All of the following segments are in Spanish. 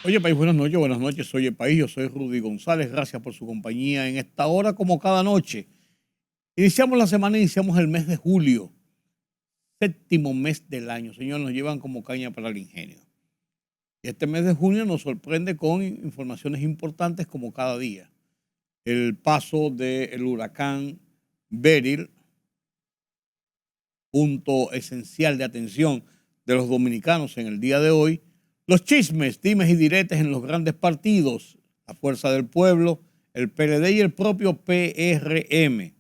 Oye, país, buenas noches, oye, país, yo soy Rudy González, gracias por su compañía en esta hora, como cada noche. Iniciamos la semana, iniciamos el mes de julio, séptimo mes del año, señor, nos llevan como caña para el ingenio. Y este mes de junio nos sorprende con informaciones importantes como cada día. El paso del huracán Beryl, punto esencial de atención de los dominicanos en el día de hoy. Los chismes, dimes y diretes en los grandes partidos, la Fuerza del Pueblo, el PLD y el propio PRM.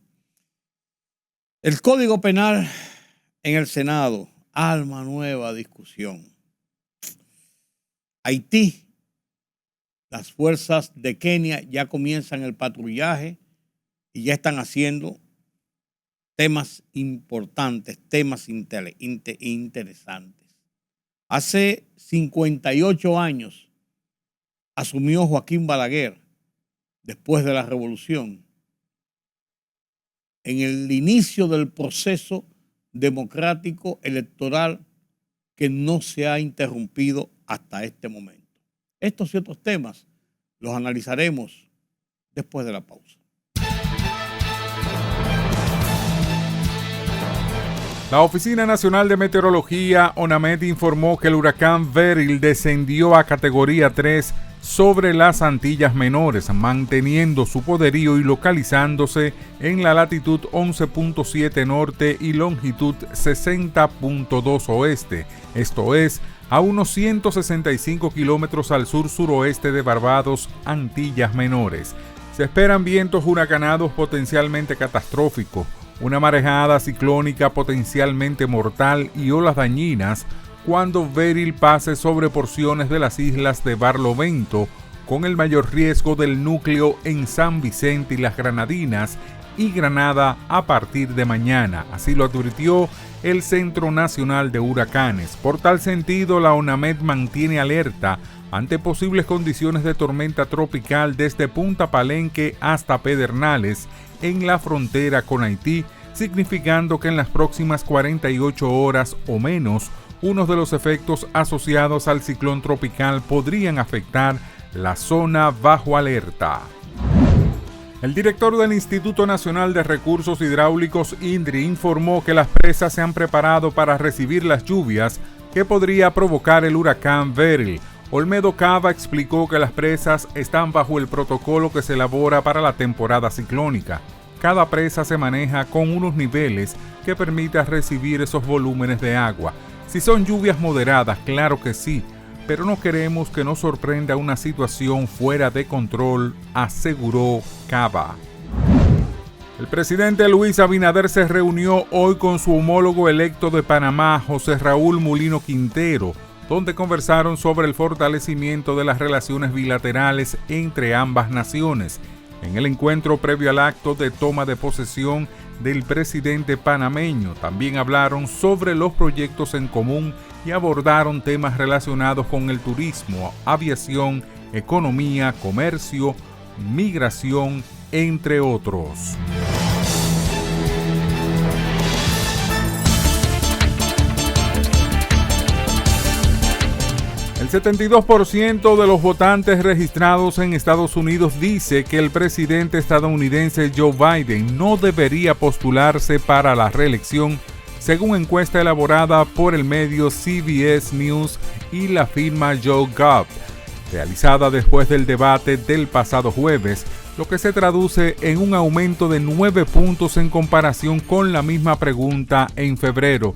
El Código Penal en el Senado, alma nueva discusión. Haití, las fuerzas de Kenia ya comienzan el patrullaje y ya están haciendo temas importantes, temas interesantes. Hace 58 años asumió Joaquín Balaguer, después de la revolución, en el inicio del proceso democrático electoral que no se ha interrumpido hasta este momento. Estos y otros temas los analizaremos después de la pausa. La Oficina Nacional de Meteorología, ONAMET, informó que el huracán Beryl descendió a categoría 3 sobre las Antillas Menores, manteniendo su poderío y localizándose en la latitud 11.7 norte y longitud 60.2 oeste, esto es, a unos 165 kilómetros al sur-suroeste de Barbados, Antillas Menores. Se esperan vientos huracanados potencialmente catastróficos, una marejada ciclónica potencialmente mortal y olas dañinas cuando Beryl pase sobre porciones de las islas de Barlovento, con el mayor riesgo del núcleo en San Vicente y las Granadinas y Granada a partir de mañana. Así lo advirtió el Centro Nacional de Huracanes. Por tal sentido, la ONAMET mantiene alerta ante posibles condiciones de tormenta tropical desde Punta Palenque hasta Pedernales, en la frontera con Haití, significando que en las próximas 48 horas o menos, unos de los efectos asociados al ciclón tropical podrían afectar la zona bajo alerta. El director del Instituto Nacional de Recursos Hidráulicos, INDRI, informó que las presas se han preparado para recibir las lluvias que podría provocar el huracán Beryl. Olmedo Cava explicó que las presas están bajo el protocolo que se elabora para la temporada ciclónica. Cada presa se maneja con unos niveles que permitan recibir esos volúmenes de agua. Si son lluvias moderadas, claro que sí, pero no queremos que nos sorprenda una situación fuera de control, aseguró Cava. El presidente Luis Abinader se reunió hoy con su homólogo electo de Panamá, José Raúl Mulino Quintero, donde conversaron sobre el fortalecimiento de las relaciones bilaterales entre ambas naciones. En el encuentro previo al acto de toma de posesión del presidente panameño, también hablaron sobre los proyectos en común y abordaron temas relacionados con el turismo, aviación, economía, comercio, migración, entre otros. El 72% de los votantes registrados en Estados Unidos dice que el presidente estadounidense Joe Biden no debería postularse para la reelección, según encuesta elaborada por el medio CBS News y la firma YouGov, realizada después del debate del pasado jueves, lo que se traduce en un aumento de 9 puntos en comparación con la misma pregunta en febrero.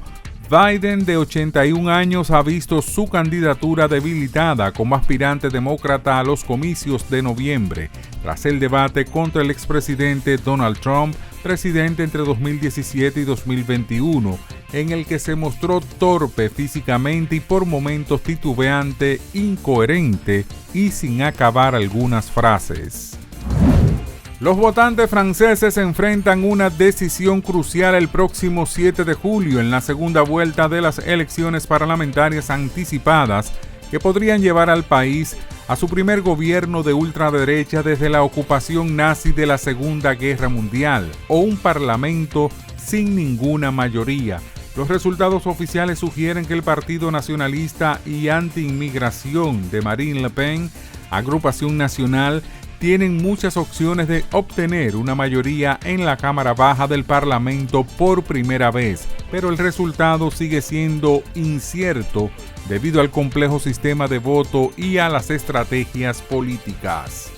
Biden, de 81 años, ha visto su candidatura debilitada como aspirante demócrata a los comicios de noviembre, tras el debate contra el expresidente Donald Trump, presidente entre 2017 y 2021, en el que se mostró torpe físicamente y por momentos titubeante, incoherente y sin acabar algunas frases. Los votantes franceses enfrentan una decisión crucial el próximo 7 de julio en la segunda vuelta de las elecciones parlamentarias anticipadas que podrían llevar al país a su primer gobierno de ultraderecha desde la ocupación nazi de la Segunda Guerra Mundial, o un parlamento sin ninguna mayoría. Los resultados oficiales sugieren que el Partido Nacionalista y Anti-Inmigración de Marine Le Pen, Agrupación Nacional, tienen muchas opciones de obtener una mayoría en la Cámara Baja del Parlamento por primera vez, pero el resultado sigue siendo incierto debido al complejo sistema de voto y a las estrategias políticas.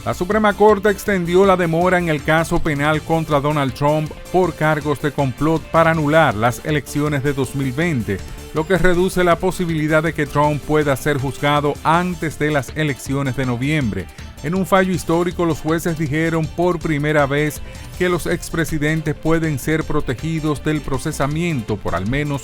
La Suprema Corte extendió la demora en el caso penal contra Donald Trump por cargos de complot para anular las elecciones de 2020, lo que reduce la posibilidad de que Trump pueda ser juzgado antes de las elecciones de noviembre. En un fallo histórico, los jueces dijeron por primera vez que los expresidentes pueden ser protegidos del procesamiento por al menos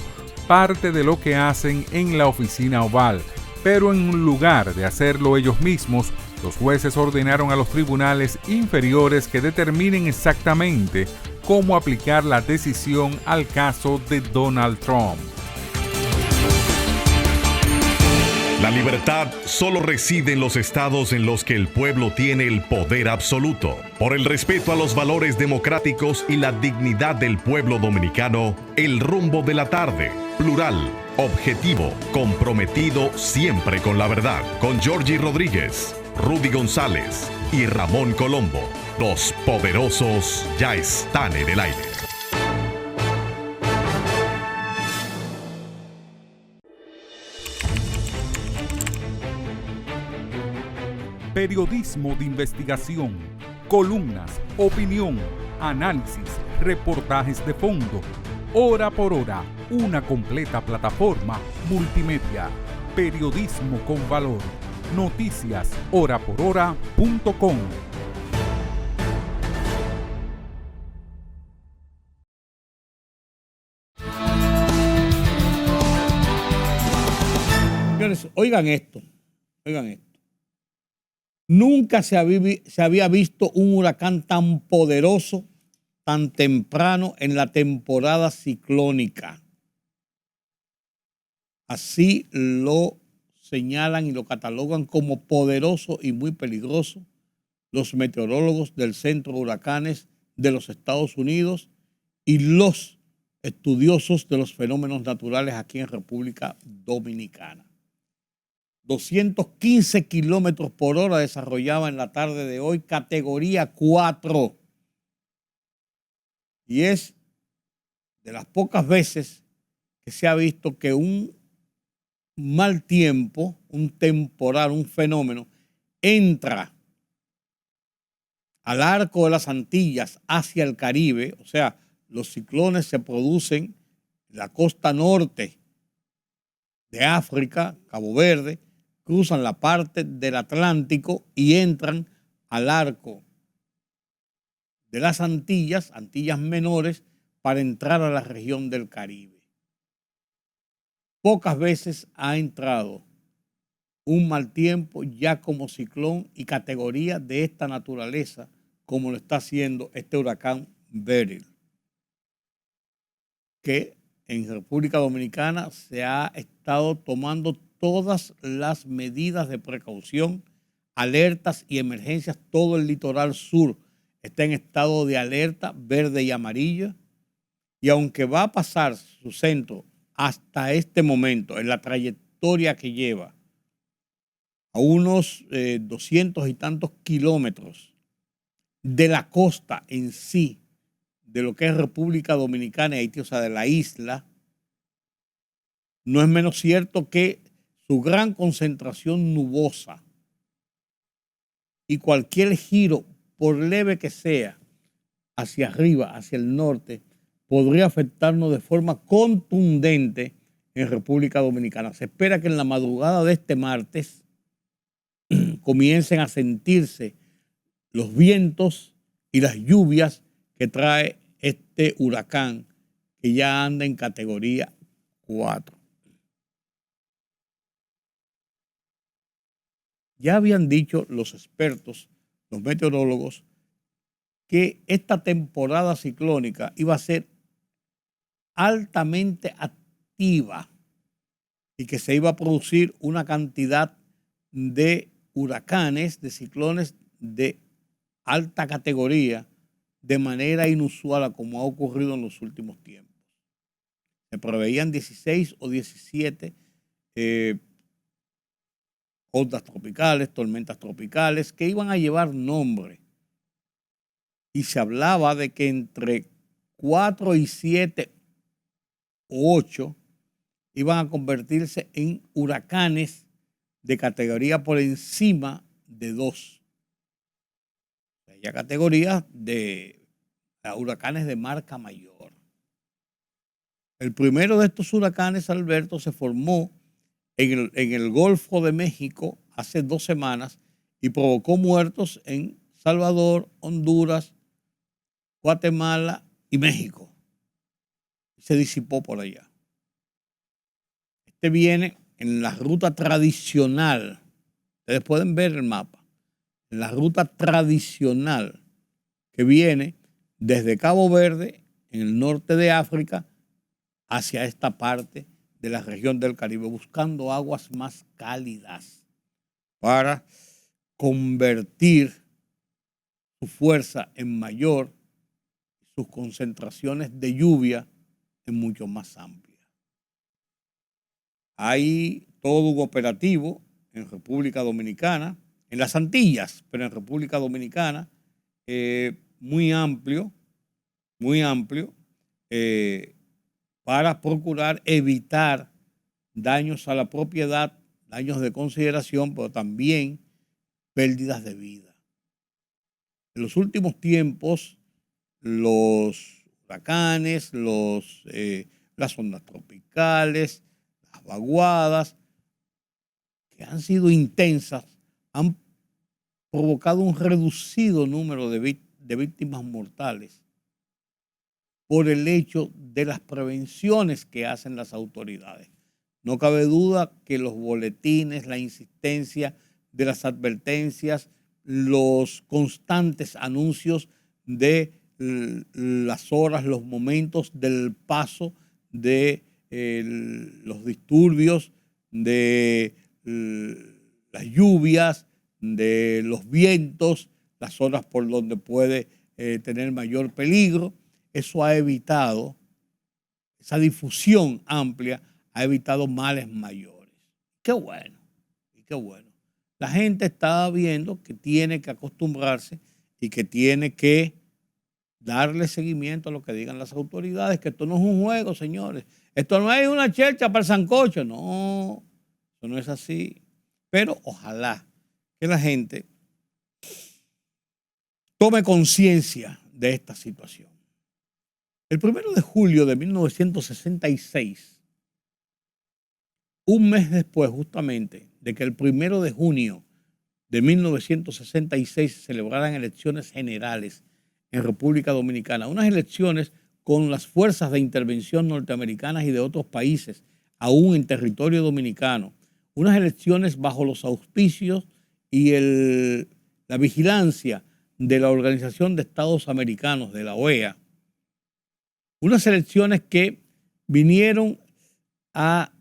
parte de lo que hacen en la oficina oval, pero en lugar de hacerlo ellos mismos, los jueces ordenaron a los tribunales inferiores que determinen exactamente cómo aplicar la decisión al caso de Donald Trump. La libertad solo reside en los estados en los que el pueblo tiene el poder absoluto. Por el respeto a los valores democráticos y la dignidad del pueblo dominicano, el rumbo de la tarde, plural, objetivo, comprometido siempre con la verdad. Con Georgie Rodríguez, Rudy González y Ramón Colombo. Los poderosos ya están en el aire. Periodismo de investigación, columnas, opinión, análisis, reportajes de fondo. Hora por hora, una completa plataforma multimedia. Periodismo con valor. Noticias horaporhora.com. Señores, oigan esto. Nunca se había visto un huracán tan poderoso, tan temprano en la temporada ciclónica. Así lo señalan y lo catalogan como poderoso y muy peligroso los meteorólogos del Centro de Huracanes de los Estados Unidos y los estudiosos de los fenómenos naturales aquí en República Dominicana. 215 kilómetros por hora desarrollaba en la tarde de hoy, categoría 4. Y es de las pocas veces que se ha visto que un mal tiempo, un temporal, un fenómeno, entra al arco de las Antillas hacia el Caribe. O sea, los ciclones se producen en la costa norte de África, Cabo Verde, cruzan la parte del Atlántico y entran al arco de las Antillas, Antillas menores, para entrar a la región del Caribe. Pocas veces ha entrado un mal tiempo ya como ciclón y categoría de esta naturaleza como lo está haciendo este huracán Beryl, que en República Dominicana se ha estado tomando todas las medidas de precaución, alertas y emergencias. Todo el litoral sur está en estado de alerta verde y amarilla. Y aunque va a pasar su centro hasta este momento, en la trayectoria que lleva, a unos 200 y tantos kilómetros de la costa en sí, de lo que es República Dominicana y Haití, o sea, de la isla, no es menos cierto que su gran concentración nubosa y cualquier giro, por leve que sea, hacia arriba, hacia el norte, podría afectarnos de forma contundente en República Dominicana. Se espera que en la madrugada de este martes comiencen a sentirse los vientos y las lluvias que trae este huracán que ya anda en categoría 4. Ya habían dicho los expertos, los meteorólogos, que esta temporada ciclónica iba a ser altamente activa y que se iba a producir una cantidad de huracanes, de ciclones de alta categoría de manera inusual a como ha ocurrido en los últimos tiempos. Se preveían 16 o 17 ondas tropicales, tormentas tropicales, que iban a llevar nombre. Y se hablaba de que entre 4 y 7 o 8 iban a convertirse en huracanes de categoría por encima de 2. Ya categorías de huracanes de marca mayor. El primero de estos huracanes, Alberto, se formó en el Golfo de México hace 2 semanas y provocó muertos en Salvador, Honduras, Guatemala y México. Se disipó por allá. Este viene en la ruta tradicional. Ustedes pueden ver el mapa. En la ruta tradicional que viene desde Cabo Verde, en el norte de África, hacia esta parte de la región del Caribe, buscando aguas más cálidas para convertir su fuerza en mayor, sus concentraciones de lluvia en mucho más amplias. Hay todo un operativo en República Dominicana, en las Antillas, pero en República Dominicana, muy amplio, para procurar evitar daños a la propiedad, daños de consideración, pero también pérdidas de vida. En los últimos tiempos, los huracanes, las ondas tropicales, las vaguadas, que han sido intensas, han provocado un reducido número de víctimas mortales por el hecho de las prevenciones que hacen las autoridades. No cabe duda que los boletines, la insistencia de las advertencias, los constantes anuncios de las horas, los momentos del paso de los disturbios, de las lluvias, de los vientos, las zonas por donde puede tener mayor peligro. Eso ha evitado, esa difusión amplia ha evitado males mayores. Qué bueno, y qué bueno. La gente está viendo que tiene que acostumbrarse y que tiene que darle seguimiento a lo que digan las autoridades, que esto no es un juego, señores. Esto no es una chercha para el sancocho, no, eso no es así. Pero ojalá que la gente tome conciencia de esta situación. El 1 de julio de 1966, un mes después justamente de que el 1 de junio de 1966 se celebraran elecciones generales en República Dominicana, unas elecciones con las fuerzas de intervención norteamericanas y de otros países, aún en territorio dominicano, unas elecciones bajo los auspicios y la vigilancia de la Organización de Estados Americanos, de la OEA, unas elecciones que vinieron a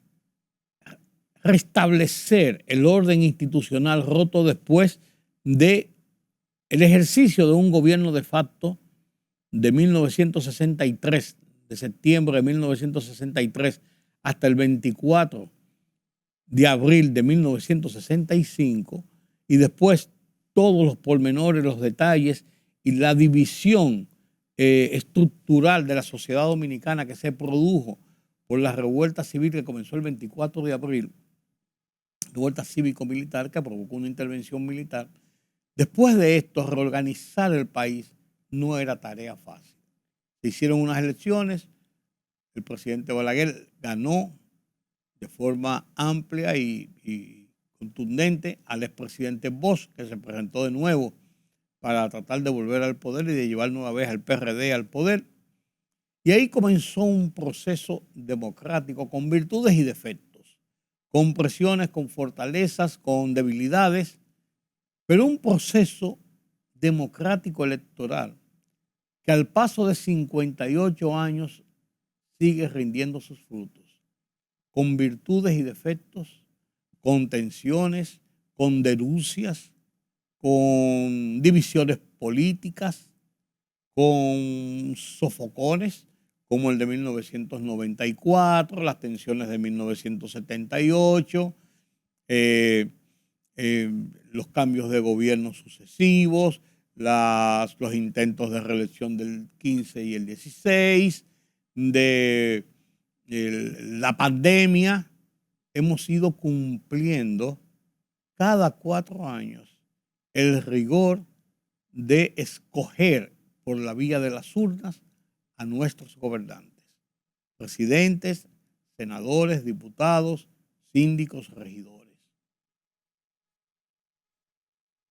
restablecer el orden institucional roto después de el ejercicio de un gobierno de facto de 1963, de septiembre de 1963 hasta el 24 de abril de 1965, y después todos los pormenores, los detalles y la división estructural de la sociedad dominicana que se produjo por la revuelta civil que comenzó el 24 de abril, revuelta cívico-militar que provocó una intervención militar. Después de esto, reorganizar el país no era tarea fácil. Se hicieron unas elecciones, el presidente Balaguer ganó de forma amplia y contundente al expresidente Bosch, que se presentó de nuevo para tratar de volver al poder y de llevar nueva vez al PRD al poder. Y ahí comenzó un proceso democrático con virtudes y defectos, con presiones, con fortalezas, con debilidades, pero un proceso democrático electoral que al paso de 58 años sigue rindiendo sus frutos, con virtudes y defectos, con tensiones, con denuncias, con divisiones políticas, con sofocones, como el de 1994, las tensiones de 1978, los cambios de gobierno sucesivos, los intentos de reelección del 15 y el 16, de la pandemia. Hemos ido cumpliendo cada 4 años el rigor de escoger por la vía de las urnas a nuestros gobernantes, presidentes, senadores, diputados, síndicos, regidores.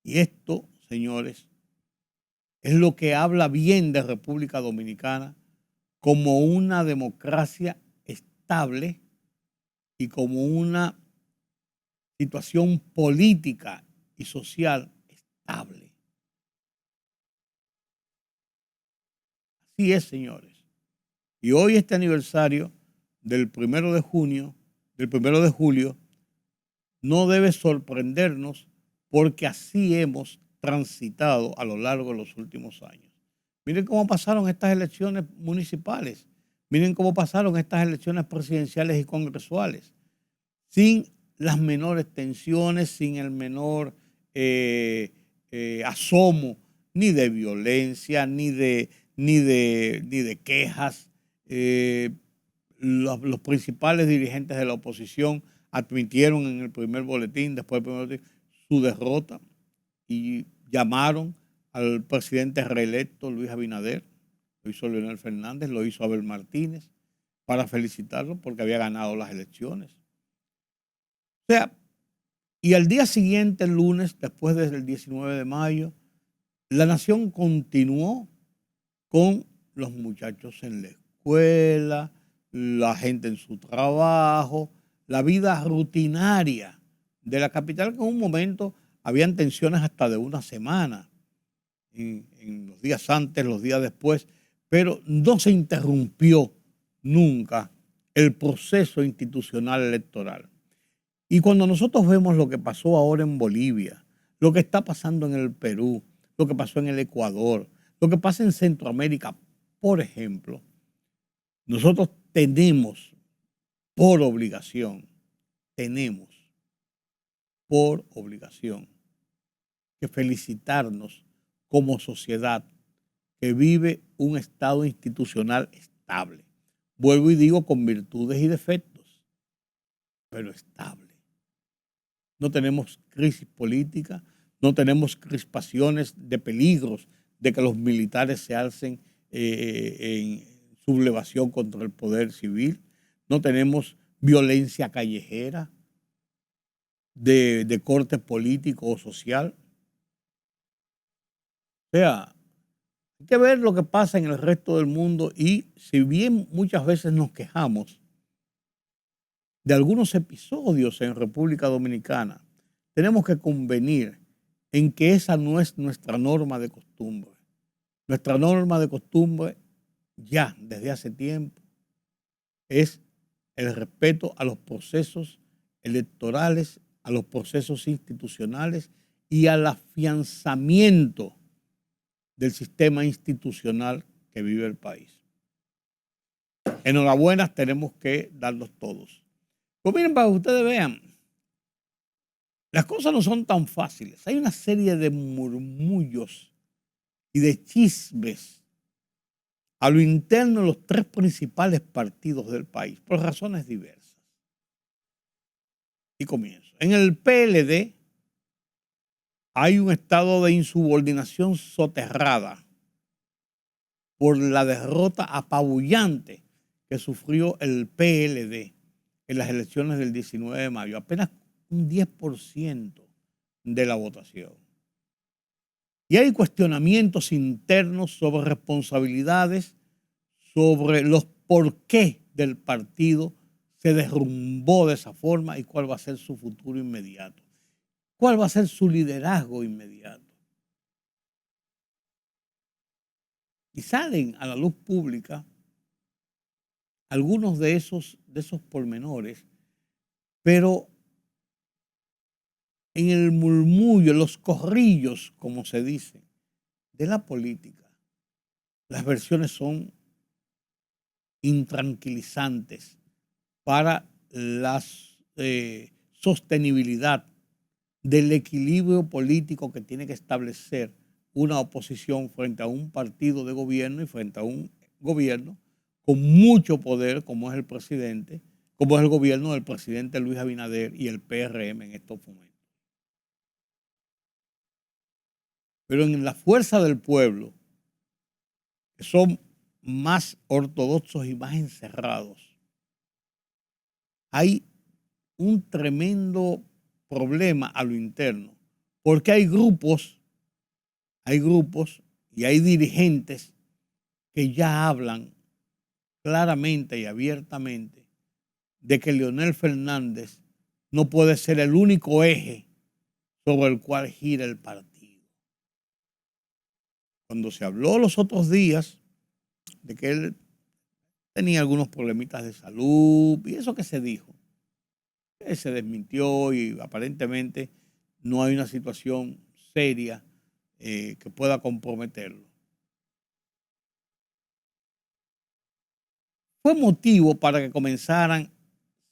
Y esto, señores, es lo que habla bien de República Dominicana como una democracia estable y como una situación política y social estable. Así es, señores. Y hoy este aniversario del 1 de junio, del 1 de julio, no debe sorprendernos porque así hemos transitado a lo largo de los últimos años. Miren cómo pasaron estas elecciones municipales. Miren cómo pasaron estas elecciones presidenciales y congresuales. Sin las menores tensiones, sin el menor asomo ni de violencia, ni de quejas. Los principales dirigentes de la oposición admitieron en el primer boletín, después del primer boletín, su derrota y llamaron al presidente reelecto Luis Abinader, lo hizo Leonel Fernández, lo hizo Abel Martínez, para felicitarlo porque había ganado las elecciones. O sea, y al día siguiente, el lunes, después del 19 de mayo, la nación continuó con los muchachos en la escuela, la gente en su trabajo, la vida rutinaria de la capital, que en un momento habían tensiones hasta de una semana, en los días antes, los días después, pero no se interrumpió nunca el proceso institucional electoral. Y cuando nosotros vemos lo que pasó ahora en Bolivia, lo que está pasando en el Perú, lo que pasó en el Ecuador, lo que pasa en Centroamérica, por ejemplo, nosotros tenemos por obligación que felicitarnos como sociedad que vive un estado institucional estable. Vuelvo y digo, con virtudes y defectos, pero estable. No tenemos crisis política, no tenemos crispaciones de peligros de que los militares se alcen en sublevación contra el poder civil, no tenemos violencia callejera de corte político o social. O sea, hay que ver lo que pasa en el resto del mundo y si bien muchas veces nos quejamos de algunos episodios en República Dominicana, tenemos que convenir en que esa no es nuestra norma de costumbre. Nuestra norma de costumbre ya desde hace tiempo es el respeto a los procesos electorales, a los procesos institucionales y al afianzamiento del sistema institucional que vive el país. Enhorabuena, tenemos que darlos todos. Pues miren, para que ustedes vean, las cosas no son tan fáciles. Hay una serie de murmullos y de chismes a lo interno de los 3 principales partidos del país, por razones diversas. Y comienzo. En el PLD hay un estado de insubordinación soterrada por la derrota apabullante que sufrió el PLD en las elecciones del 19 de mayo. Apenas un 10% de la votación. Y hay cuestionamientos internos sobre responsabilidades, sobre los por qué del partido se derrumbó de esa forma y cuál va a ser su futuro inmediato. ¿Cuál va a ser su liderazgo inmediato? Y salen a la luz pública algunos de esos pormenores, pero en el murmullo, en los corrillos, como se dice, de la política, las versiones son intranquilizantes para la sostenibilidad del equilibrio político que tiene que establecer una oposición frente a un partido de gobierno y frente a un gobierno con mucho poder como es el presidente, como es el gobierno del presidente Luis Abinader y el PRM en estos momentos. Pero en la fuerza del pueblo, que son más ortodoxos y más encerrados, hay un tremendo problema a lo interno, porque hay grupos y hay dirigentes que ya hablan claramente y abiertamente de que Leonel Fernández no puede ser el único eje sobre el cual gira el partido. Cuando se habló los otros días de que él tenía algunos problemitas de salud y eso que se dijo, se desmintió y aparentemente no hay una situación seria que pueda comprometerlo. Fue motivo para que comenzaran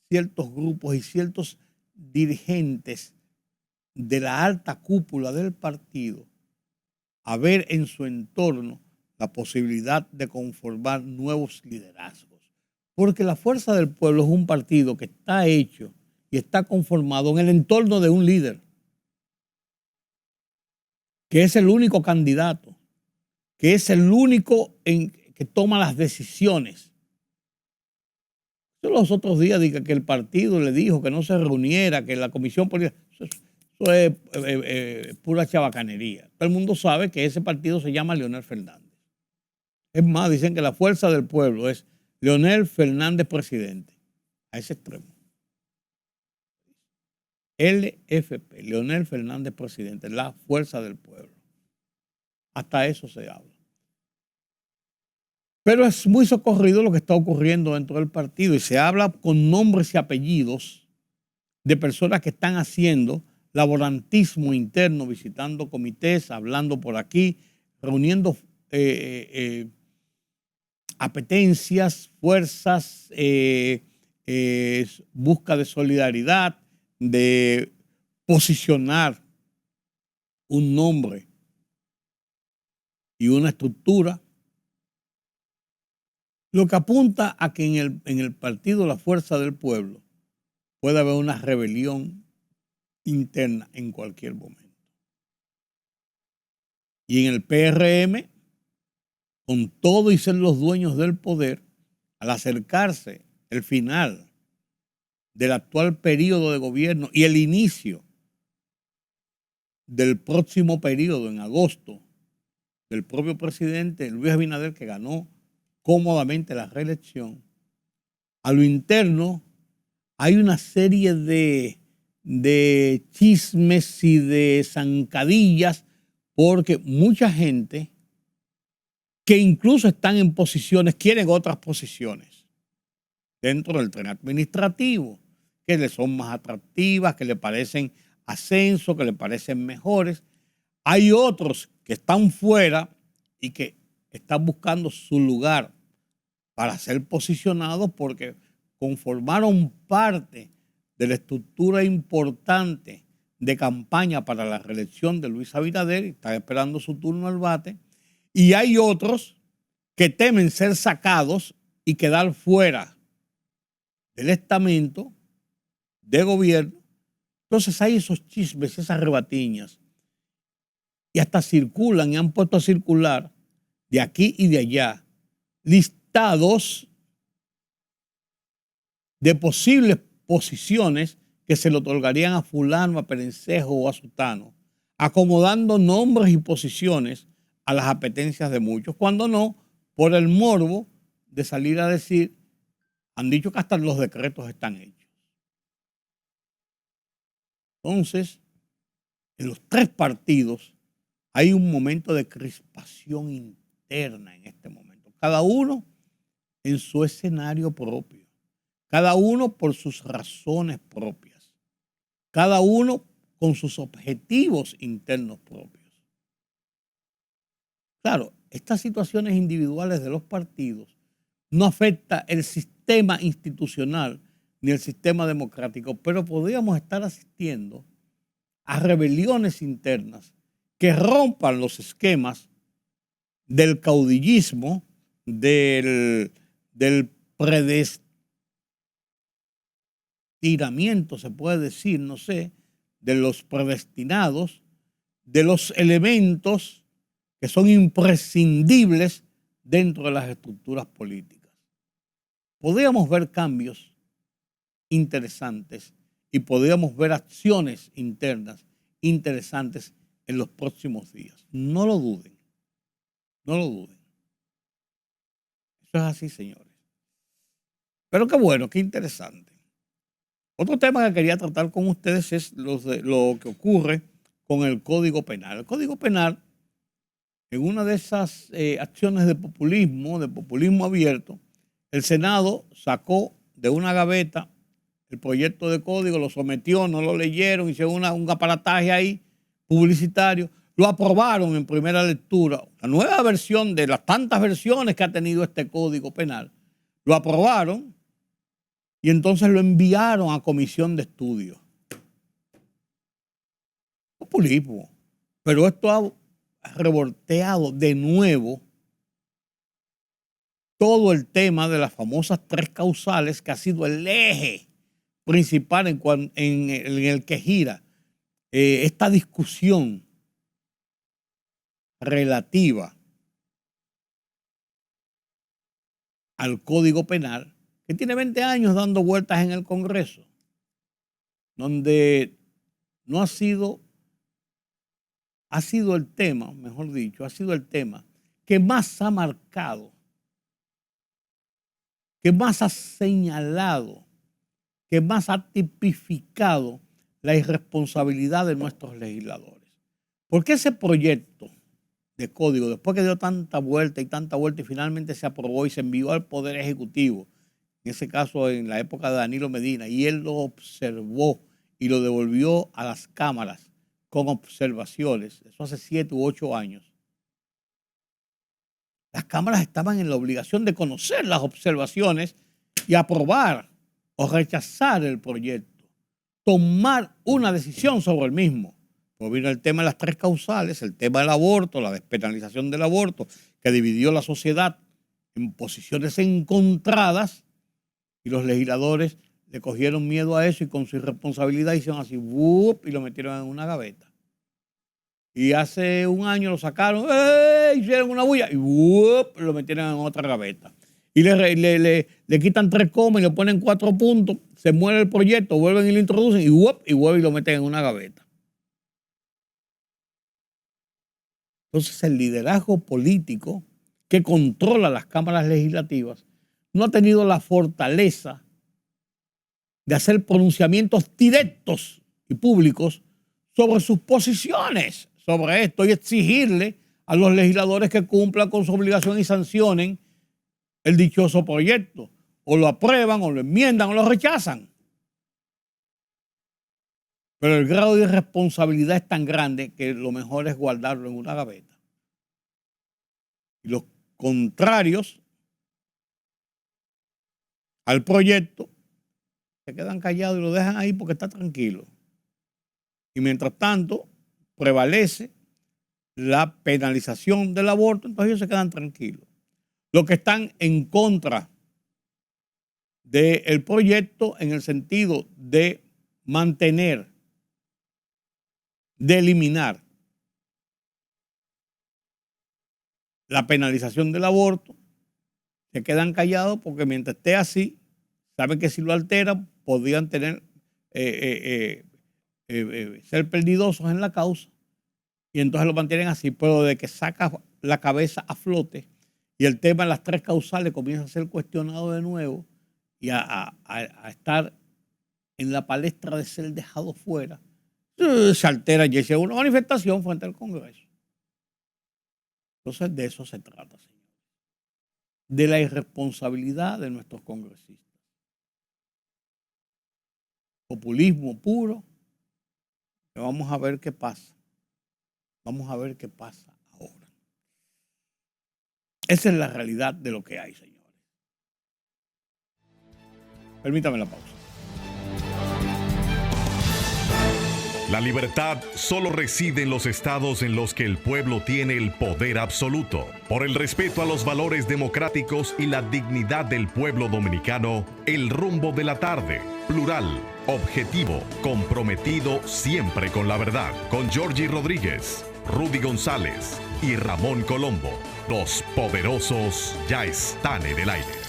ciertos grupos y ciertos dirigentes de la alta cúpula del partido a ver en su entorno la posibilidad de conformar nuevos liderazgos. Porque la Fuerza del Pueblo es un partido que está hecho y está conformado en el entorno de un líder, que es el único candidato, que es el único que toma las decisiones. Yo los otros días dije que el partido le dijo que no se reuniera, que la comisión política, eso es pura chabacanería. Todo el mundo sabe que ese partido se llama Leonel Fernández. Es más, dicen que la Fuerza del Pueblo es Leonel Fernández presidente, a ese extremo. LFP, Leonel Fernández presidente, la Fuerza del Pueblo. Hasta eso se habla. Pero es muy socorrido lo que está ocurriendo dentro del partido y se habla con nombres y apellidos de personas que están haciendo laborantismo interno, visitando comités, hablando por aquí, reuniendo apetencias, fuerzas, busca de solidaridad, de posicionar un nombre y una estructura, lo que apunta a que en el partido La Fuerza del Pueblo puede haber una rebelión interna en cualquier momento. Y en el PRM, con todo y ser los dueños del poder, al acercarse el final del actual periodo de gobierno y el inicio del próximo periodo en agosto del propio presidente Luis Abinader, que ganó cómodamente la reelección, a lo interno hay una serie de chismes y de zancadillas, porque mucha gente que incluso están en posiciones, quieren otras posiciones dentro del tren administrativo, que les son más atractivas, que le parecen ascenso, que le parecen mejores. Hay otros que están fuera y que están buscando su lugar para ser posicionados porque conformaron parte de la estructura importante de campaña para la reelección de Luis Abinader y están esperando su turno al bate. Y hay otros que temen ser sacados y quedar fuera del estamento de gobierno. Entonces hay esos chismes, esas rebatiñas. Y hasta circulan y han puesto a circular de aquí y de allá listados de posibles posiciones que se le otorgarían a fulano, a perencejo o a sutano, acomodando nombres y posiciones a las apetencias de muchos, cuando no, por el morbo de salir a decir, han dicho que hasta los decretos están hechos. Entonces, en los tres partidos hay un momento de crispación interna en este momento, cada uno en su escenario propio, cada uno por sus razones propias, cada uno con sus objetivos internos propios. Claro, estas situaciones individuales de los partidos no afecta el sistema institucional ni el sistema democrático, pero podríamos estar asistiendo a rebeliones internas que rompan los esquemas del caudillismo, del predestinamiento, se puede decir, no sé, de los predestinados, de los elementos que son imprescindibles dentro de las estructuras políticas. Podríamos ver cambios interesantes y podríamos ver acciones internas interesantes en los próximos días. No lo duden, no lo duden. Eso es así, señores. Pero qué bueno, qué interesante. Otro tema que quería tratar con ustedes es lo que ocurre con el Código Penal. El Código Penal, en una de esas acciones de populismo abierto, el Senado sacó de una gaveta el proyecto de código, lo sometió, no lo leyeron, hicieron un aparataje ahí publicitario, lo aprobaron en primera lectura, la nueva versión de las tantas versiones que ha tenido este Código Penal, lo aprobaron y entonces lo enviaron a comisión de estudio. Populismo. Pero esto ha revolteado de nuevo todo el tema de las famosas 3 causales, que ha sido el eje principal en el que gira esta discusión relativa al Código Penal, que tiene 20 años dando vueltas en el Congreso, donde no ha sido el tema, mejor dicho, ha sido el tema que más ha marcado, que más ha señalado, que más ha tipificado la irresponsabilidad de nuestros legisladores. Porque ese proyecto de código, después que dio tanta vuelta y finalmente se aprobó y se envió al Poder Ejecutivo, en ese caso en la época de Danilo Medina, y él lo observó y lo devolvió a las cámaras con observaciones, eso hace 7 u 8 años. Las cámaras estaban en la obligación de conocer las observaciones y aprobar o rechazar el proyecto, tomar una decisión sobre el mismo. Pues vino el tema de las 3 causales, el tema del aborto, la despenalización del aborto, que dividió la sociedad en posiciones encontradas, y los legisladores le cogieron miedo a eso y con su irresponsabilidad hicieron así, ¡wup!, y lo metieron en una gaveta. Y hace un año lo sacaron, hicieron una bulla y ¡wup!, lo metieron en otra gaveta. Y le quitan 3 comas y le ponen 4 puntos, se muere el proyecto, vuelven y lo introducen y ¡wup!, y vuelven y lo meten en una gaveta. Entonces el liderazgo político que controla las cámaras legislativas no ha tenido la fortaleza de hacer pronunciamientos directos y públicos sobre sus posiciones sobre esto y exigirle a los legisladores que cumplan con su obligación y sancionen el dichoso proyecto. O lo aprueban, o lo enmiendan, o lo rechazan. Pero el grado de irresponsabilidad es tan grande que lo mejor es guardarlo en una gaveta. Y los contrarios al proyecto se quedan callados y lo dejan ahí porque está tranquilo. Y mientras tanto prevalece la penalización del aborto, entonces ellos se quedan tranquilos. Los que están en contra del proyecto en el sentido de mantener, de eliminar la penalización del aborto, se quedan callados porque mientras esté así, saben que si lo alteran podrían tener ser perdidosos en la causa y entonces lo mantienen así, pero de que saca la cabeza a flote y el tema de las 3 causales comienza a ser cuestionado de nuevo y a estar en la palestra de ser dejado fuera, se altera y es una manifestación frente al Congreso. Entonces de eso se trata, señor. De la irresponsabilidad de nuestros congresistas. Populismo puro. Vamos a ver qué pasa. Vamos a ver qué pasa ahora. Esa es la realidad de lo que hay, señores. Permítame la pausa. La libertad solo reside en los estados en los que el pueblo tiene el poder absoluto. Por el respeto a los valores democráticos y la dignidad del pueblo dominicano, El Rumbo de la Tarde, plural, objetivo, comprometido siempre con la verdad. Con Georgie Rodríguez, Rudy González y Ramón Colombo. Los poderosos ya están en el aire.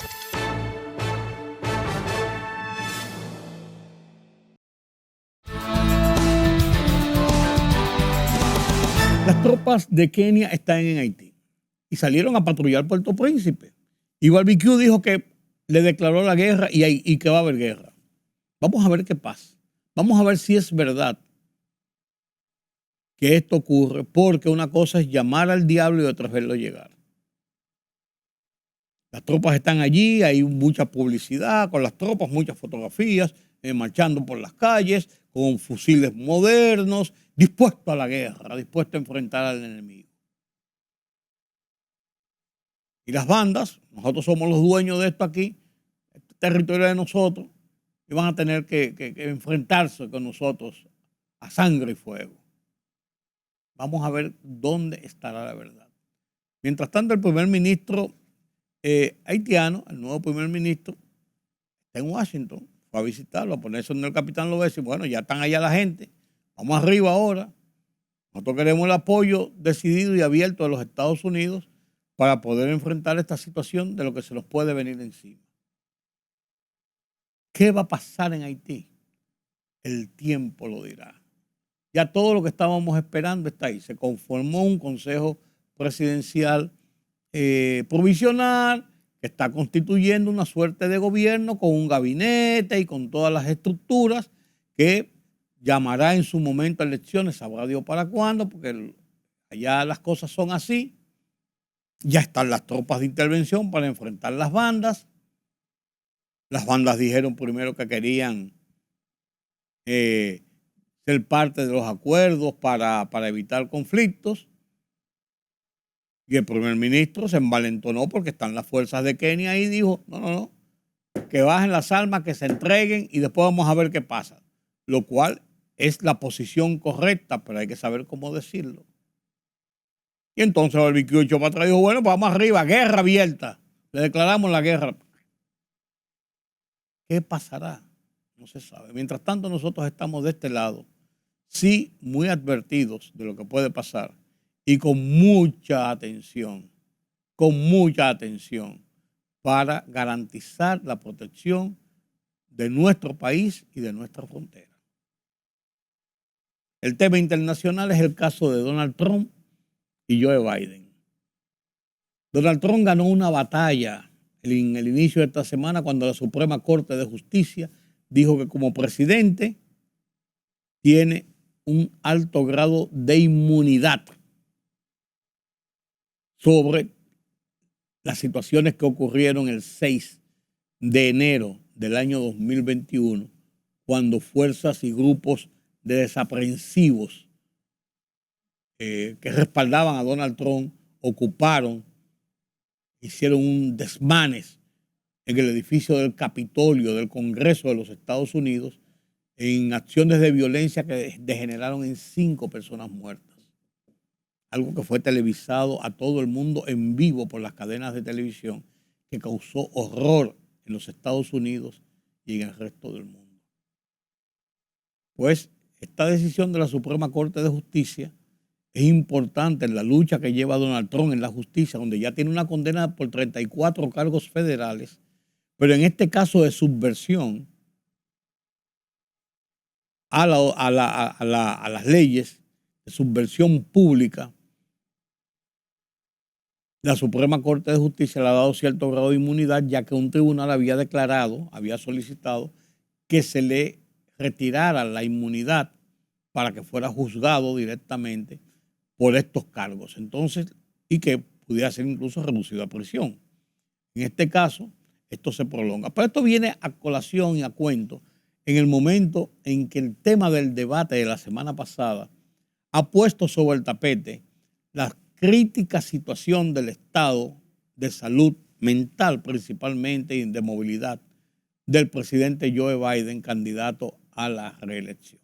Las tropas de Kenia están en Haití y salieron a patrullar Puerto Príncipe. Y Barbecue dijo que le declaró la guerra y que va a haber guerra. Vamos a ver qué pasa. Vamos a ver si es verdad que esto ocurre, porque una cosa es llamar al diablo y otra es verlo llegar. Las tropas están allí, hay mucha publicidad con las tropas, muchas fotografías, marchando por las calles, con fusiles modernos, dispuestos a la guerra, dispuestos a enfrentar al enemigo. Y las bandas, nosotros somos los dueños de esto aquí, este territorio de nosotros, y van a tener que enfrentarse con nosotros a sangre y fuego. Vamos a ver dónde estará la verdad. Mientras tanto, el primer ministro haitiano, el nuevo primer ministro, está en Washington, fue a visitarlo, a ponerse donde el capitán lo ve y dice, bueno, ya están allá la gente, vamos arriba ahora. Nosotros queremos el apoyo decidido y abierto de los Estados Unidos para poder enfrentar esta situación de lo que se nos puede venir encima. ¿Qué va a pasar en Haití? El tiempo lo dirá. Ya todo lo que estábamos esperando está ahí. Se conformó un consejo presidencial provisional que está constituyendo una suerte de gobierno con un gabinete y con todas las estructuras que llamará en su momento a elecciones, sabrá Dios para cuándo, porque allá las cosas son así. Ya están las tropas de intervención para enfrentar las bandas. Las bandas dijeron primero que querían ser parte de los acuerdos para evitar conflictos. Y el primer ministro se envalentonó porque están las fuerzas de Kenia y dijo, no, que bajen las armas, que se entreguen y después vamos a ver qué pasa. Lo cual es la posición correcta, pero hay que saber cómo decirlo. Y entonces Barbecue echó para atrás y dijo, bueno, pues vamos arriba, guerra abierta. Le declaramos la guerra. ¿Qué pasará? No se sabe. Mientras tanto, nosotros estamos de este lado, sí, muy advertidos de lo que puede pasar y con mucha atención para garantizar la protección de nuestro país y de nuestra frontera. El tema internacional es el caso de Donald Trump y Joe Biden. Donald Trump ganó una batalla en el inicio de esta semana cuando la Suprema Corte de Justicia dijo que como presidente tiene un alto grado de inmunidad sobre las situaciones que ocurrieron el 6 de enero del año 2021, cuando fuerzas y grupos de desaprensivos que respaldaban a Donald Trump ocuparon, hicieron un desmanes en el edificio del Capitolio del Congreso de los Estados Unidos en acciones de violencia que degeneraron en 5 personas muertas. Algo que fue televisado a todo el mundo en vivo por las cadenas de televisión, que causó horror en los Estados Unidos y en el resto del mundo. Pues esta decisión de la Suprema Corte de Justicia es importante en la lucha que lleva Donald Trump en la justicia, donde ya tiene una condena por 34 cargos federales, pero en este caso de subversión a las leyes, de subversión pública, la Suprema Corte de Justicia le ha dado cierto grado de inmunidad, ya que un tribunal había solicitado que se le retirara la inmunidad para que fuera juzgado directamente por estos cargos. Entonces, y que pudiera ser incluso reducido a prisión. En este caso, esto se prolonga. Pero esto viene a colación y a cuento en el momento en que el tema del debate de la semana pasada ha puesto sobre el tapete la crítica situación del estado de salud mental principalmente y de movilidad del presidente Joe Biden, candidato a la reelección.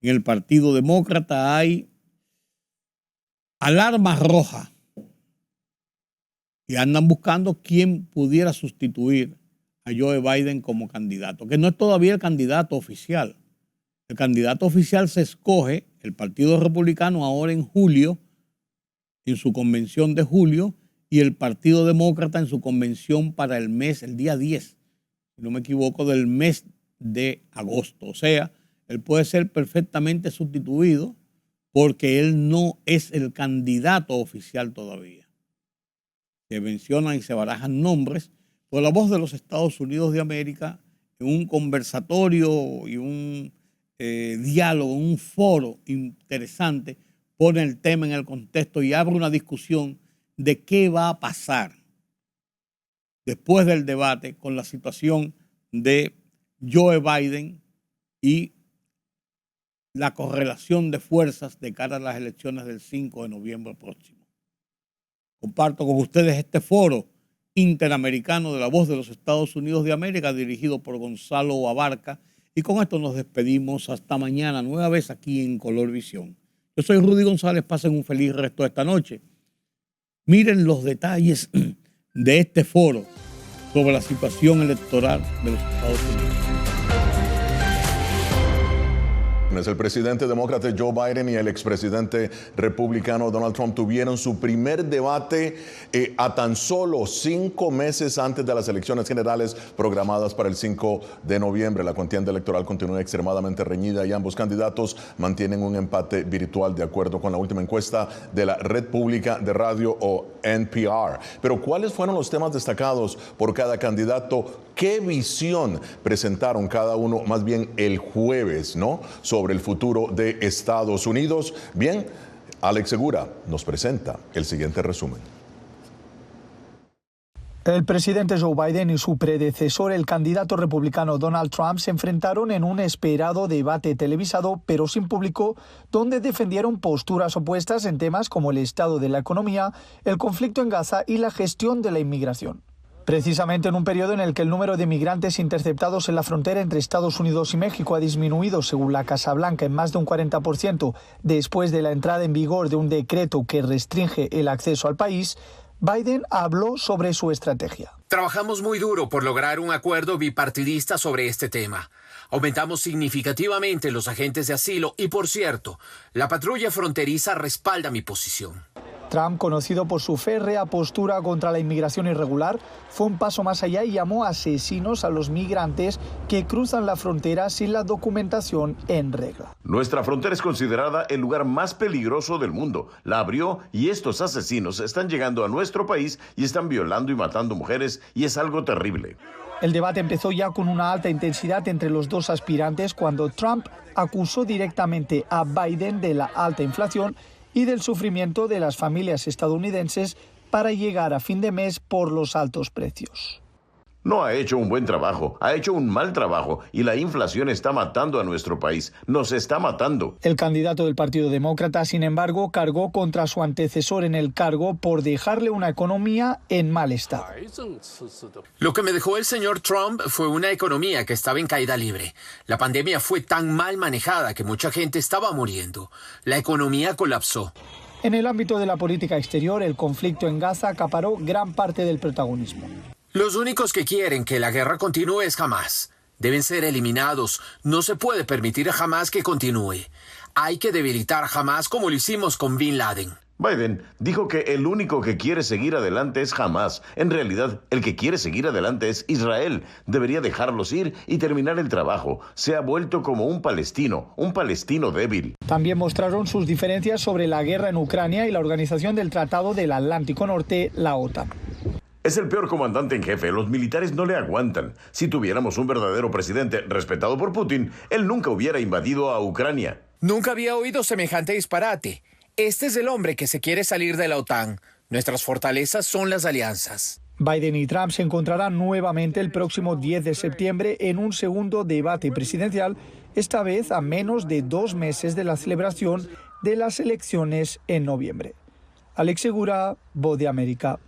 En el Partido Demócrata hay alarma roja y andan buscando quién pudiera sustituir a Joe Biden como candidato, que no es todavía el candidato oficial. El candidato oficial se escoge, el Partido Republicano ahora en julio, en su convención de julio, y el Partido Demócrata en su convención para el día 10, si no me equivoco, del mes de agosto. O sea, él puede ser perfectamente sustituido porque él no es el candidato oficial todavía. Se mencionan y se barajan nombres, por la voz de los Estados Unidos de América, en un conversatorio y un diálogo, un foro interesante, pone el tema en el contexto y abre una discusión de qué va a pasar después del debate con la situación de Joe Biden y la correlación de fuerzas de cara a las elecciones del 5 de noviembre próximo. Comparto con ustedes este foro interamericano de la voz de los Estados Unidos de América, dirigido por Gonzalo Abarca, y con esto nos despedimos hasta mañana, nueva vez aquí en Color Visión. Yo soy Rudy González, pasen un feliz resto de esta noche. Miren los detalles de este foro sobre la situación electoral de los Estados Unidos. El presidente demócrata Joe Biden y el expresidente republicano Donald Trump tuvieron su primer debate a tan solo 5 meses antes de las elecciones generales programadas para el 5 de noviembre. La contienda electoral continúa extremadamente reñida y ambos candidatos mantienen un empate virtual de acuerdo con la última encuesta de la Red Pública de Radio o NPR. Pero ¿cuáles fueron los temas destacados por cada candidato? ¿Qué visión presentaron cada uno, más bien el jueves, ¿no?, sobre el futuro de Estados Unidos? Bien, Alex Segura nos presenta el siguiente resumen. El presidente Joe Biden y su predecesor, el candidato republicano Donald Trump, se enfrentaron en un esperado debate televisado, pero sin público, donde defendieron posturas opuestas en temas como el estado de la economía, el conflicto en Gaza y la gestión de la inmigración. Precisamente en un periodo en el que el número de migrantes interceptados en la frontera entre Estados Unidos y México ha disminuido, según la Casa Blanca, en más de un 40% después de la entrada en vigor de un decreto que restringe el acceso al país, Biden habló sobre su estrategia. Trabajamos muy duro por lograr un acuerdo bipartidista sobre este tema. Aumentamos significativamente los agentes de asilo y, por cierto, la patrulla fronteriza respalda mi posición. Trump, conocido por su férrea postura contra la inmigración irregular, fue un paso más allá y llamó asesinos a los migrantes que cruzan la frontera sin la documentación en regla. Nuestra frontera es considerada el lugar más peligroso del mundo. La abrió y estos asesinos están llegando a nuestro país y están violando y matando mujeres, y es algo terrible. El debate empezó ya con una alta intensidad entre los dos aspirantes cuando Trump acusó directamente a Biden de la alta inflación y del sufrimiento de las familias estadounidenses para llegar a fin de mes por los altos precios. No ha hecho un buen trabajo, ha hecho un mal trabajo y la inflación está matando a nuestro país, nos está matando. El candidato del Partido Demócrata, sin embargo, cargó contra su antecesor en el cargo por dejarle una economía en mal estado. Lo que me dejó el señor Trump fue una economía que estaba en caída libre. La pandemia fue tan mal manejada que mucha gente estaba muriendo. La economía colapsó. En el ámbito de la política exterior, el conflicto en Gaza acaparó gran parte del protagonismo. Los únicos que quieren que la guerra continúe es Hamás. Deben ser eliminados. No se puede permitir a Hamás que continúe. Hay que debilitar a Hamás como lo hicimos con Bin Laden. Biden dijo que el único que quiere seguir adelante es Hamás. En realidad, el que quiere seguir adelante es Israel. Debería dejarlos ir y terminar el trabajo. Se ha vuelto como un palestino débil. También mostraron sus diferencias sobre la guerra en Ucrania y la organización del Tratado del Atlántico Norte, la OTAN. Es el peor comandante en jefe, los militares no le aguantan. Si tuviéramos un verdadero presidente respetado por Putin, él nunca hubiera invadido a Ucrania. Nunca había oído semejante disparate. Este es el hombre que se quiere salir de la OTAN. Nuestras fortalezas son las alianzas. Biden y Trump se encontrarán nuevamente el próximo 10 de septiembre en un segundo debate presidencial, esta vez a menos de 2 meses de la celebración de las elecciones en noviembre. Alex Segura, Voz de América.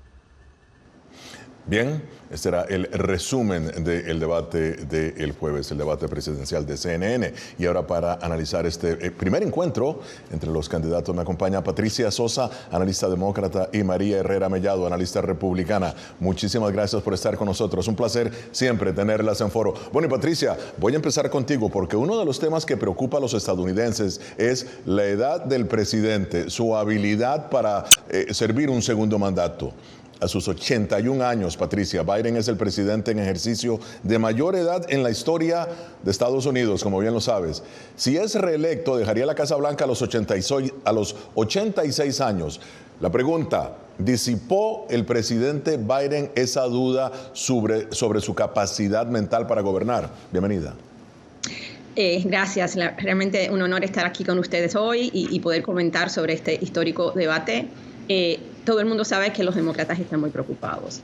Bien, este era el resumen del debate del jueves, el debate presidencial de CNN. Y ahora para analizar este primer encuentro entre los candidatos me acompaña Patricia Sosa, analista demócrata, y María Herrera Mellado, analista republicana. Muchísimas gracias por estar con nosotros. Un placer siempre tenerlas en foro. Bueno, y Patricia, voy a empezar contigo porque uno de los temas que preocupa a los estadounidenses es la edad del presidente, su habilidad para servir un segundo mandato. A sus 81 años, Patricia, Biden es el presidente en ejercicio de mayor edad en la historia de Estados Unidos, como bien lo sabes. Si es reelecto, dejaría la Casa Blanca a los 86 años. La pregunta, ¿disipó el presidente Biden esa duda sobre su capacidad mental para gobernar? Bienvenida. Gracias, realmente un honor estar aquí con ustedes hoy y poder comentar sobre este histórico debate. Todo el mundo sabe que los demócratas están muy preocupados.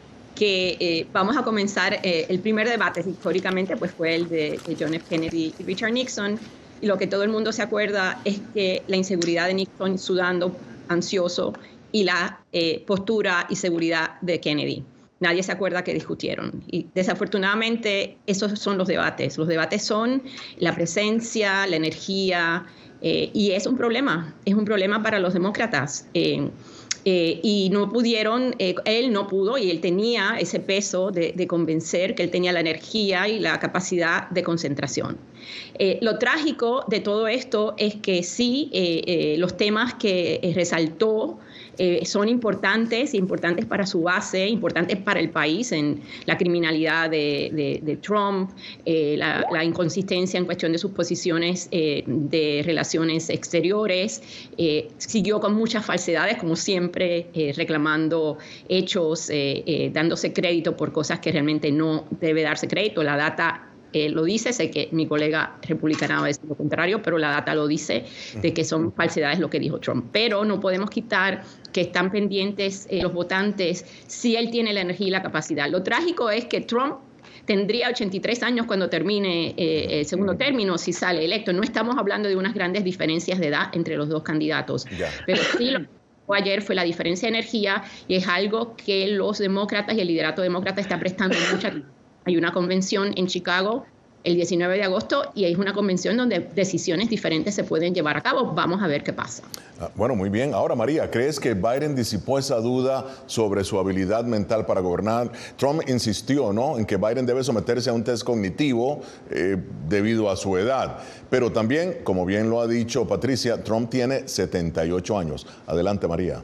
Vamos a comenzar, el primer debate históricamente pues fue el de John F. Kennedy y Richard Nixon, y lo que todo el mundo se acuerda es que la inseguridad de Nixon sudando, ansioso, y la postura y seguridad de Kennedy. Nadie se acuerda que discutieron. Y desafortunadamente esos son los debates. Los debates son la presencia, la energía, y es un problema para los demócratas. Y no pudieron, él no pudo, y él tenía ese peso de convencer, que él tenía la energía y la capacidad de concentración. Lo trágico de todo esto es que sí, los temas que resaltó son importantes para su base, importantes para el país, en la criminalidad de Trump, la inconsistencia en cuestión de sus posiciones de relaciones exteriores. Siguió con muchas falsedades, como siempre, reclamando hechos, dándose crédito por cosas que realmente no debe darse crédito. La data lo dice, sé que mi colega republicana va a decir lo contrario, pero la data lo dice, de que son falsedades lo que dijo Trump. Pero no podemos quitar que están pendientes los votantes si él tiene la energía y la capacidad. Lo trágico es que Trump tendría 83 años cuando termine el segundo término si sale electo. No estamos hablando de unas grandes diferencias de edad entre los dos candidatos, pero sí lo que ayer fue la diferencia de energía, y es algo que los demócratas y el liderato demócrata está prestando mucha atención. Hay una convención en Chicago el 19 de agosto y es una convención donde decisiones diferentes se pueden llevar a cabo. Vamos a ver qué pasa. Bueno, muy bien. Ahora, María, ¿crees que Biden disipó esa duda sobre su habilidad mental para gobernar? Trump insistió, ¿no?, en que Biden debe someterse a un test cognitivo debido a su edad. Pero también, como bien lo ha dicho Patricia, Trump tiene 78 años. Adelante, María.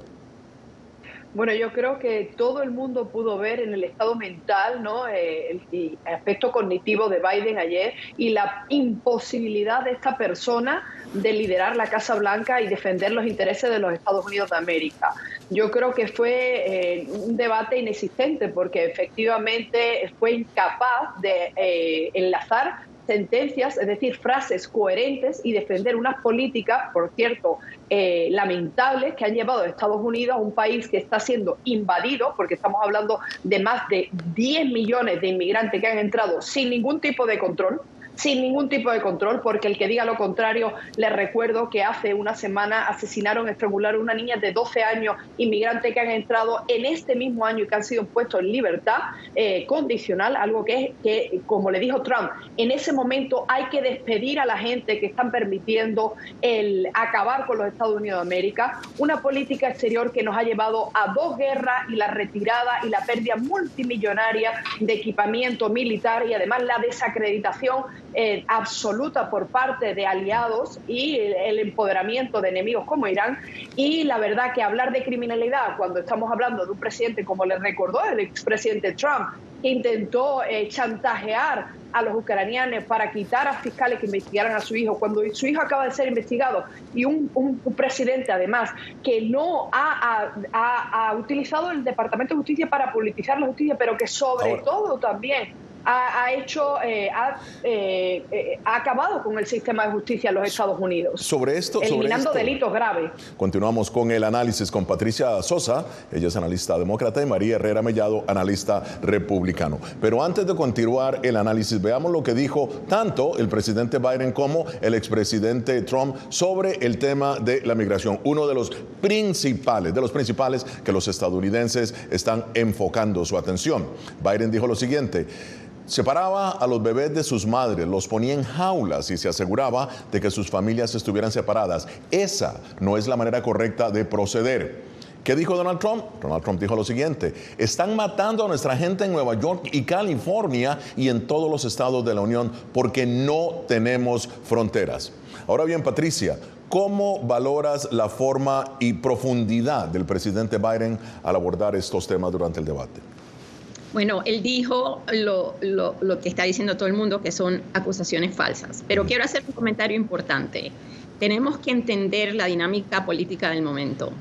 Bueno, yo creo que todo el mundo pudo ver en el estado mental, ¿no?, el aspecto cognitivo de Biden ayer, y la imposibilidad de esta persona de liderar la Casa Blanca y defender los intereses de los Estados Unidos de América. Yo creo que fue un debate inexistente, porque efectivamente fue incapaz de enlazar sentencias, es decir, frases coherentes, y defender unas políticas, por cierto, lamentables, que han llevado a Estados Unidos a un país que está siendo invadido, porque estamos hablando de más de 10 millones de inmigrantes que han entrado sin ningún tipo de control, porque el que diga lo contrario, les recuerdo que hace una semana asesinaron, estrangularon a una niña de 12 años, inmigrantes que han entrado en este mismo año y que han sido puestos en libertad condicional, algo que, como le dijo Trump, en ese momento hay que despedir a la gente que están permitiendo el acabar con los Estados Unidos de América, una política exterior que nos ha llevado a 2 guerras y la retirada y la pérdida multimillonaria de equipamiento militar, y además la desacreditación absoluta por parte de aliados y el empoderamiento de enemigos como Irán. Y la verdad que hablar de criminalidad cuando estamos hablando de un presidente, como le recordó el expresidente Trump, que intentó chantajear a los ucranianos para quitar a fiscales que investigaran a su hijo, cuando su hijo acaba de ser investigado, y un presidente además que no ha utilizado el Departamento de Justicia para politizar la justicia, pero que sobre todo también ha acabado con el sistema de justicia en los Estados Unidos. Sobre esto, eliminando delitos graves. Continuamos con el análisis con Patricia Sosa, ella es analista demócrata, y María Herrera Mellado, analista republicano. Pero antes de continuar el análisis, veamos lo que dijo tanto el presidente Biden como el expresidente Trump sobre el tema de la migración, uno de los principales que los estadounidenses están enfocando su atención. Biden dijo lo siguiente: separaba a los bebés de sus madres, los ponía en jaulas y se aseguraba de que sus familias estuvieran separadas. Esa no es la manera correcta de proceder. ¿Qué dijo Donald Trump? Donald Trump dijo lo siguiente: están matando a nuestra gente en Nueva York y California y en todos los estados de la Unión porque no tenemos fronteras. Ahora bien, Patricia, ¿cómo valoras la forma y profundidad del presidente Biden al abordar estos temas durante el debate? Bueno, él dijo lo que está diciendo todo el mundo, que son acusaciones falsas. Pero quiero hacer un comentario importante. Tenemos que entender la dinámica política del momento.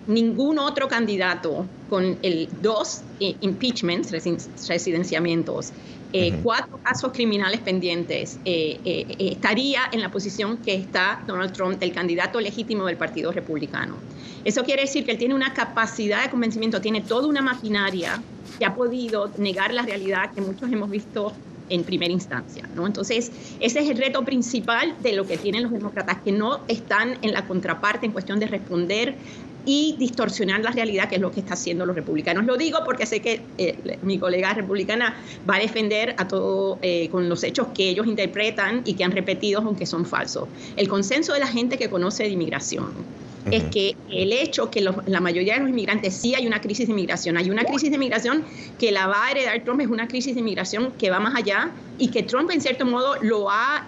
Ningún otro candidato con 2 impeachments, residenciamientos, 4 casos criminales pendientes, estaría en la posición que está Donald Trump, el candidato legítimo del Partido Republicano. Eso quiere decir que él tiene una capacidad de convencimiento, tiene toda una maquinaria que ha podido negar la realidad que muchos hemos visto en primera instancia, ¿no? Entonces, ese es el reto principal de lo que tienen los demócratas, que no están en la contraparte en cuestión de responder y distorsionar la realidad, que es lo que están haciendo los republicanos. Lo digo porque sé que mi colega republicana va a defender a todo con los hechos que ellos interpretan y que han repetido, aunque son falsos. El consenso de la gente que conoce de inmigración es que el hecho que la mayoría de los inmigrantes, sí hay una crisis de inmigración, hay una crisis de inmigración que la va a heredar Trump, es una crisis de inmigración que va más allá y que Trump en cierto modo lo ha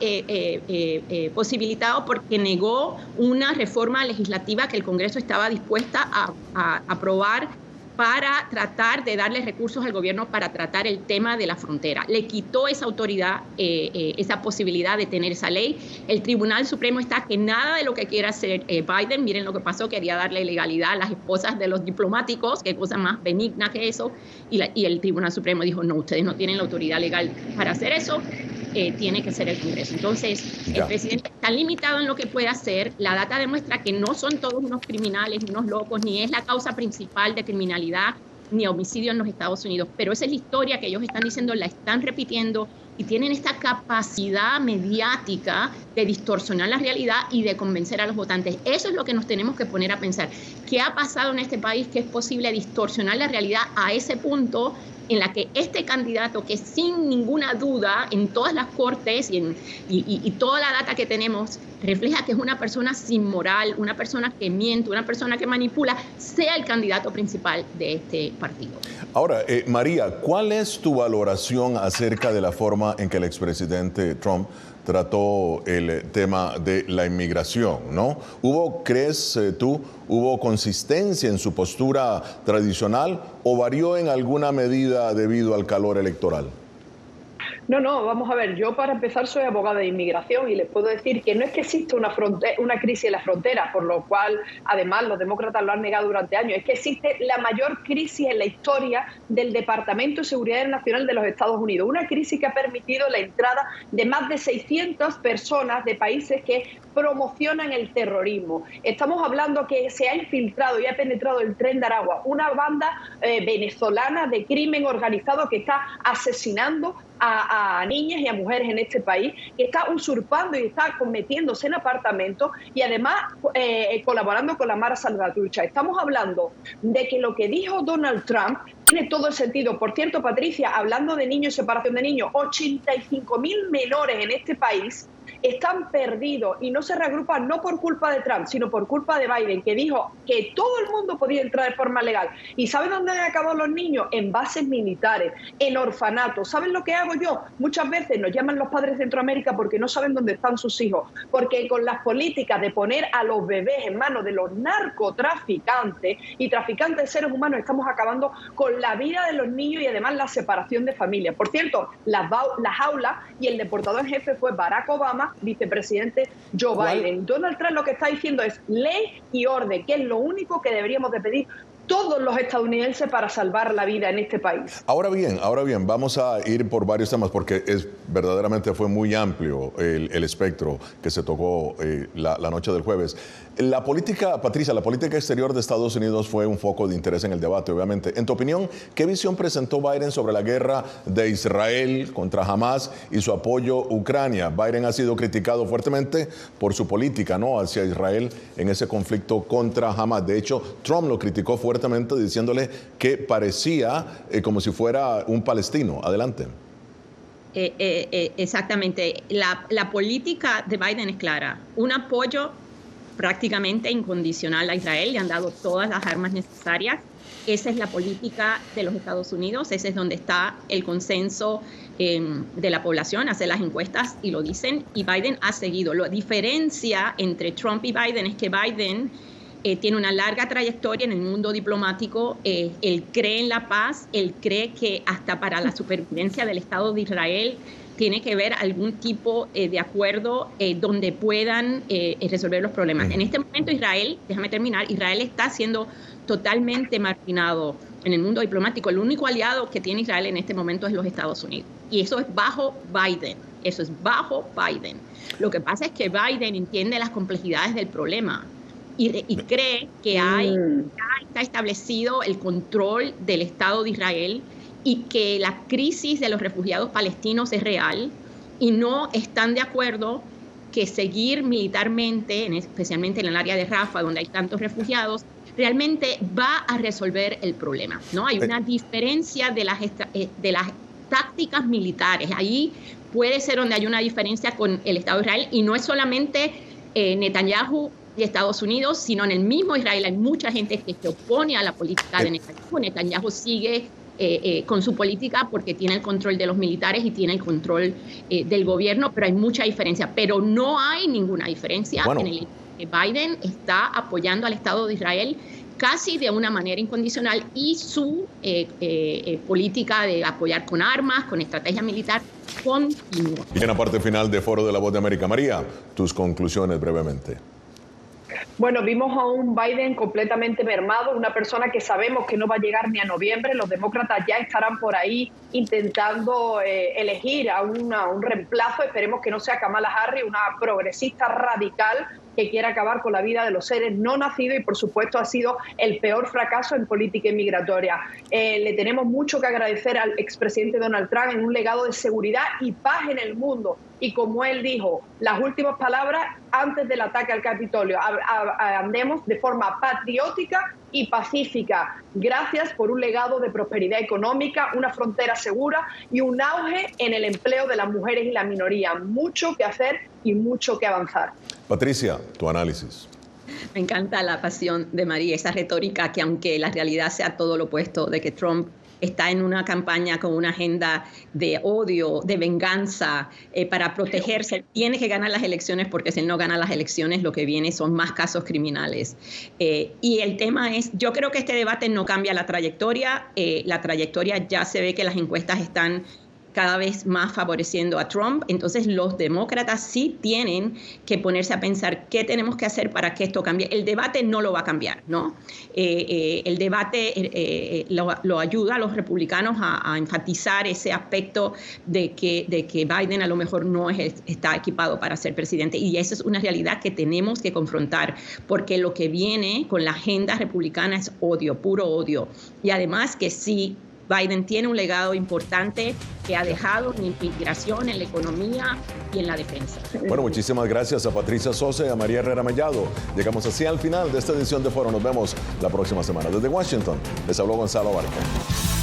posibilitado porque negó una reforma legislativa que el Congreso estaba dispuesta a aprobar para tratar de darle recursos al gobierno para tratar el tema de la frontera. Le quitó esa autoridad, esa posibilidad de tener esa ley. El Tribunal Supremo está que nada de lo que quiera hacer Biden, miren lo que pasó, quería darle legalidad a las esposas de los diplomáticos, que cosa más benigna que eso, y el Tribunal Supremo dijo, no, ustedes no tienen la autoridad legal para hacer eso, tiene que ser el Congreso. Entonces, el presidente está limitado en lo que puede hacer. La data demuestra que no son todos unos criminales, unos locos, ni es la causa principal de criminalidad ni homicidio en los Estados Unidos. Pero esa es la historia que ellos están diciendo, la están repitiendo y tienen esta capacidad mediática de distorsionar la realidad y de convencer a los votantes. Eso es lo que nos tenemos que poner a pensar. ¿Qué ha pasado en este país que es posible distorsionar la realidad a ese punto en la que este candidato, que sin ninguna duda en todas las cortes y toda la data que tenemos refleja que es una persona sin moral, una persona que miente, una persona que manipula, sea el candidato principal de este partido? Ahora, María, ¿cuál es tu valoración acerca de la forma en que el expresidente Trump trató el tema de la inmigración, ¿no? ¿Crees tú, hubo consistencia en su postura tradicional o varió en alguna medida debido al calor electoral? No, vamos a ver, yo para empezar soy abogada de inmigración y les puedo decir que no es que exista una crisis en la frontera, por lo cual además los demócratas lo han negado durante años, es que existe la mayor crisis en la historia del Departamento de Seguridad Nacional de los Estados Unidos, una crisis que ha permitido la entrada de más de 600 personas de países que promocionan el terrorismo. Estamos hablando que se ha infiltrado y ha penetrado el Tren de Aragua, una banda venezolana de crimen organizado que está asesinando a niñas y a mujeres en este país, que está usurpando y está metiéndose en apartamentos y además colaborando con la Mara Salvatrucha. Estamos hablando de que lo que dijo Donald Trump tiene todo el sentido. Por cierto, Patricia, hablando de niños y separación de niños, 85.000 menores en este país están perdidos y no se reagrupan no por culpa de Trump, sino por culpa de Biden, que dijo que todo el mundo podía entrar de forma legal. ¿Y saben dónde han acabado los niños? En bases militares, en orfanatos. ¿Saben lo que hago yo? Muchas veces nos llaman los padres de Centroamérica porque no saben dónde están sus hijos, porque con las políticas de poner a los bebés en manos de los narcotraficantes y traficantes de seres humanos estamos acabando con la vida de los niños y además la separación de familias. Por cierto, las aulas y el deportador en jefe fue Barack Obama, vicepresidente Joe Biden. Donald Trump lo que está diciendo es ley y orden, que es lo único que deberíamos de pedir todos los estadounidenses para salvar la vida en este país. Ahora bien, vamos a ir por varios temas porque verdaderamente fue muy amplio el espectro que se tocó la noche del jueves. La política, Patricia, la política exterior de Estados Unidos fue un foco de interés en el debate, obviamente. En tu opinión, ¿qué visión presentó Biden sobre la guerra de Israel contra Hamas y su apoyo a Ucrania? Biden ha sido criticado fuertemente por su política, ¿no?, hacia Israel en ese conflicto contra Hamas. De hecho, Trump lo criticó fuertemente diciéndole que parecía como si fuera un palestino. Adelante. Exactamente. La política de Biden es clara. Un apoyo prácticamente incondicional a Israel. Le han dado todas las armas necesarias. Esa es la política de los Estados Unidos. Ese es donde está el consenso de la población. Hace las encuestas y lo dicen. Y Biden ha seguido. La diferencia entre Trump y Biden es que Biden tiene una larga trayectoria en el mundo diplomático. Él cree en la paz. Él cree que hasta para la supervivencia del Estado de Israel tiene que haber algún tipo de acuerdo donde puedan resolver los problemas. En este momento Israel, déjame terminar, Israel está siendo totalmente marginado en el mundo diplomático. El único aliado que tiene Israel en este momento es los Estados Unidos. Y eso es bajo Biden. Eso es bajo Biden. Lo que pasa es que Biden entiende las complejidades del problema y cree que ya está establecido el control del Estado de Israel y que la crisis de los refugiados palestinos es real y no están de acuerdo que seguir militarmente, especialmente en el área de Rafah, donde hay tantos refugiados, realmente va a resolver el problema, ¿no? Hay una diferencia de las tácticas militares. Ahí puede ser donde hay una diferencia con el Estado de Israel, y no es solamente Netanyahu y Estados Unidos, sino en el mismo Israel hay mucha gente que se opone a la política de Netanyahu. Netanyahu sigue con su política porque tiene el control de los militares y tiene el control del gobierno, pero hay mucha diferencia. Pero no hay ninguna diferencia en el que Biden está apoyando al Estado de Israel casi de una manera incondicional, y su política de apoyar con armas, con estrategia militar, continúa. Y en la parte final de Foro de la Voz de América, María, tus conclusiones brevemente. Bueno, vimos a un Biden completamente mermado, una persona que sabemos que no va a llegar ni a noviembre. Los demócratas ya estarán por ahí intentando elegir a un reemplazo. Esperemos que no sea Kamala Harris, una progresista radical que quiere acabar con la vida de los seres no nacidos, y por supuesto ha sido el peor fracaso en política inmigratoria. Le tenemos mucho que agradecer al expresidente Donald Trump en un legado de seguridad y paz en el mundo. Y como él dijo, las últimas palabras antes del ataque al Capitolio: andemos de forma patriótica y pacífica. Gracias por un legado de prosperidad económica, una frontera segura y un auge en el empleo de las mujeres y la minoría. Mucho que hacer y mucho que avanzar. Patricia, tu análisis. Me encanta la pasión de María, esa retórica que, aunque la realidad sea todo lo opuesto, de que Trump está en una campaña con una agenda de odio, de venganza, para protegerse. Tiene que ganar las elecciones, porque si él no gana las elecciones, lo que viene son más casos criminales. Y el tema es, yo creo que este debate no cambia la trayectoria. La trayectoria ya se ve que las encuestas están cada vez más favoreciendo a Trump. Entonces los demócratas sí tienen que ponerse a pensar qué tenemos que hacer para que esto cambie. El debate no lo va a cambiar, ¿no? El debate lo ayuda a los republicanos a enfatizar ese aspecto de que Biden a lo mejor no está equipado para ser presidente. Y esa es una realidad que tenemos que confrontar, porque lo que viene con la agenda republicana es odio, puro odio. Y además que sí, Biden tiene un legado importante que ha dejado en la inmigración, en la economía y en la defensa. Bueno, muchísimas gracias a Patricia Sosa y a María Herrera Mellado. Llegamos así al final de esta edición de Foro. Nos vemos la próxima semana. Desde Washington, les habló Gonzalo Abarca.